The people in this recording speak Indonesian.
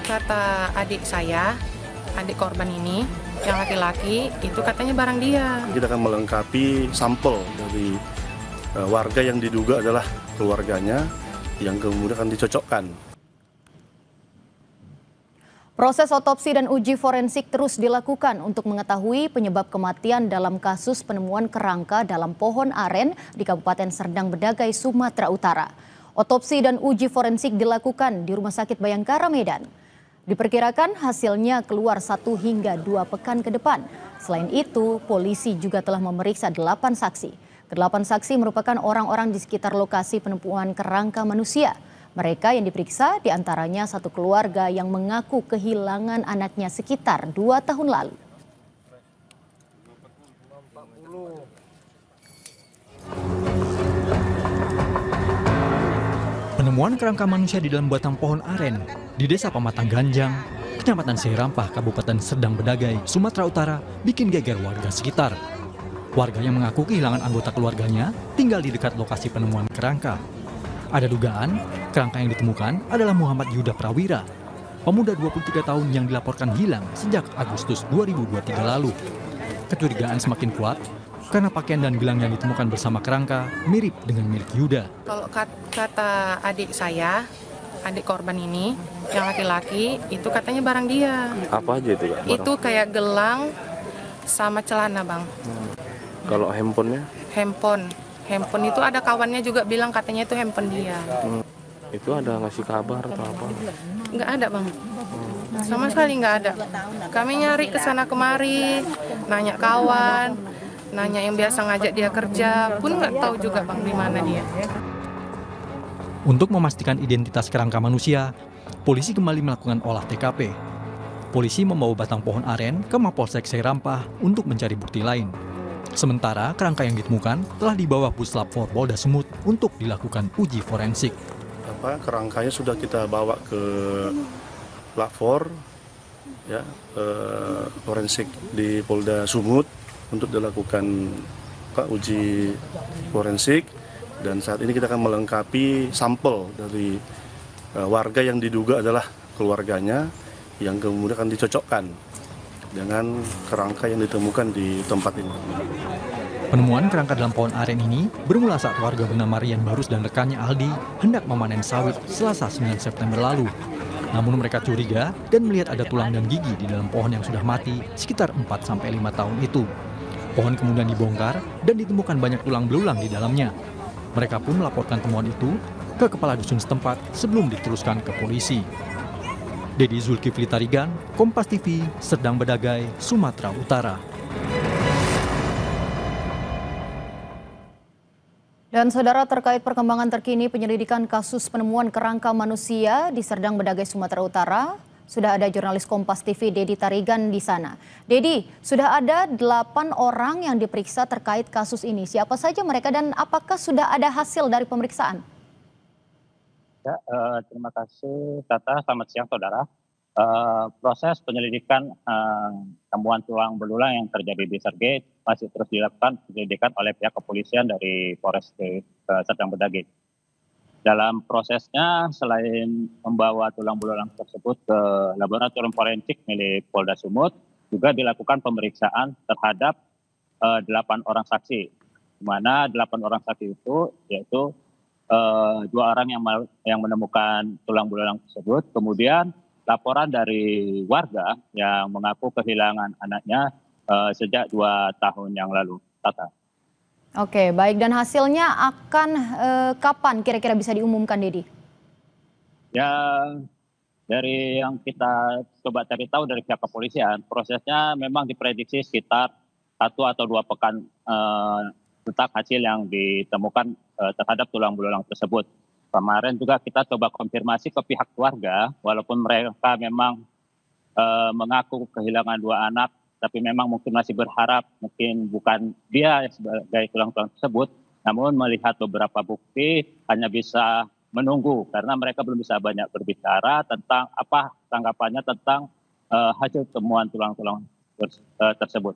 kata adik saya, adik korban ini, yang laki-laki, itu katanya barang dia. Kita akan melengkapi sampel dari warga yang diduga adalah keluarganya, yang kemudian akan dicocokkan. Proses otopsi dan uji forensik terus dilakukan untuk mengetahui penyebab kematian dalam kasus penemuan kerangka dalam pohon aren di Kabupaten Serdang Bedagai, Sumatera Utara. Otopsi dan uji forensik dilakukan di Rumah Sakit Bayangkara, Medan. Diperkirakan hasilnya keluar 1 hingga 2 pekan ke depan. Selain itu, polisi juga telah memeriksa 8 saksi. Ke-8 saksi merupakan orang-orang di sekitar lokasi penemuan kerangka manusia. Mereka yang diperiksa diantaranya satu keluarga yang mengaku kehilangan anaknya sekitar 2 tahun lalu. Penemuan kerangka manusia di dalam batang pohon aren di Desa Pematang Ganjang, Kecamatan Seirampah, Kabupaten Serdang Bedagai, Sumatera Utara bikin geger warga sekitar. Warga yang mengaku kehilangan anggota keluarganya tinggal di dekat lokasi penemuan kerangka. Ada dugaan kerangka yang ditemukan adalah Muhammad Yuda Prawira, pemuda 23 tahun yang dilaporkan hilang sejak Agustus 2023 lalu. Kecurigaan semakin kuat karena pakaian dan gelang yang ditemukan bersama kerangka mirip dengan milik Yuda. Kalau kata adik saya, adik korban ini, yang laki-laki, itu katanya barang dia. Apa aja itu, Kak? Itu kayak gelang sama celana, Bang. Kalau handphonenya? Handphone itu ada kawannya juga bilang katanya itu handphone dia. Itu ada ngasih kabar atau apa? Nggak ada, Bang. Sama sekali nggak ada. Kami nyari ke sana kemari, nanya kawan, nanya yang biasa ngajak dia kerja, pun nggak tahu juga, Bang, di mana dia. Untuk memastikan identitas kerangka manusia, polisi kembali melakukan olah TKP. Polisi membawa batang pohon aren ke Mapolsek Seirampah untuk mencari bukti lain. Sementara kerangka yang ditemukan telah dibawa Puslap 4 Polda Sumut untuk dilakukan uji forensik. Kerangkanya sudah kita bawa ke Lab 4, ya, forensik di Polda Sumut untuk dilakukan uji forensik, dan saat ini kita akan melengkapi sampel dari warga yang diduga adalah keluarganya, yang kemudian akan dicocokkan dengan kerangka yang ditemukan di tempat ini. Penemuan kerangka dalam pohon aren ini bermula saat warga bernama Rian Barus dan rekannya Aldi hendak memanen sawit Selasa 9 September lalu. Namun mereka curiga dan melihat ada tulang dan gigi di dalam pohon yang sudah mati sekitar 4-5 tahun itu. Pohon kemudian dibongkar dan ditemukan banyak tulang belulang di dalamnya. Mereka pun melaporkan temuan itu ke kepala dusun setempat sebelum diteruskan ke polisi. Dedi Zulkifli Tarigan, Kompas TV, Serdang Bedagai, Sumatera Utara. Dan saudara, terkait perkembangan terkini penyelidikan kasus penemuan kerangka manusia di Serdang Bedagai, Sumatera Utara, sudah ada jurnalis Kompas TV Dedi Tarigan di sana. Dedi, sudah ada 8 orang yang diperiksa terkait kasus ini. Siapa saja mereka dan apakah sudah ada hasil dari pemeriksaan? Ya, terima kasih Tata. Selamat siang saudara. Proses penyelidikan temuan tulang belulang yang terjadi di Sergei masih terus dilakukan penyelidikan oleh pihak kepolisian dari Polres Serdang Bedagai. Dalam prosesnya, selain membawa tulang belulang tersebut ke laboratorium forensik milik Polda Sumut, juga dilakukan pemeriksaan terhadap 8 orang saksi, di mana 8 orang saksi itu yaitu 2 orang yang menemukan tulang belulang tersebut, kemudian laporan dari warga yang mengaku kehilangan anaknya sejak 2 tahun yang lalu. Tata. Oke, baik. Dan hasilnya akan kapan kira-kira bisa diumumkan, Dedi? Ya, dari yang kita coba cari tahu dari pihak kepolisian, prosesnya memang diprediksi sekitar 1 atau 2 pekan tentang hasil yang ditemukan terhadap tulang belulang tersebut. Kemarin juga kita coba konfirmasi ke pihak keluarga, walaupun mereka memang mengaku kehilangan 2 anak, tapi memang mungkin masih berharap mungkin bukan dia sebagai tulang-tulang tersebut, namun melihat beberapa bukti hanya bisa menunggu karena mereka belum bisa banyak berbicara tentang apa tanggapannya tentang hasil temuan tulang-tulang tersebut.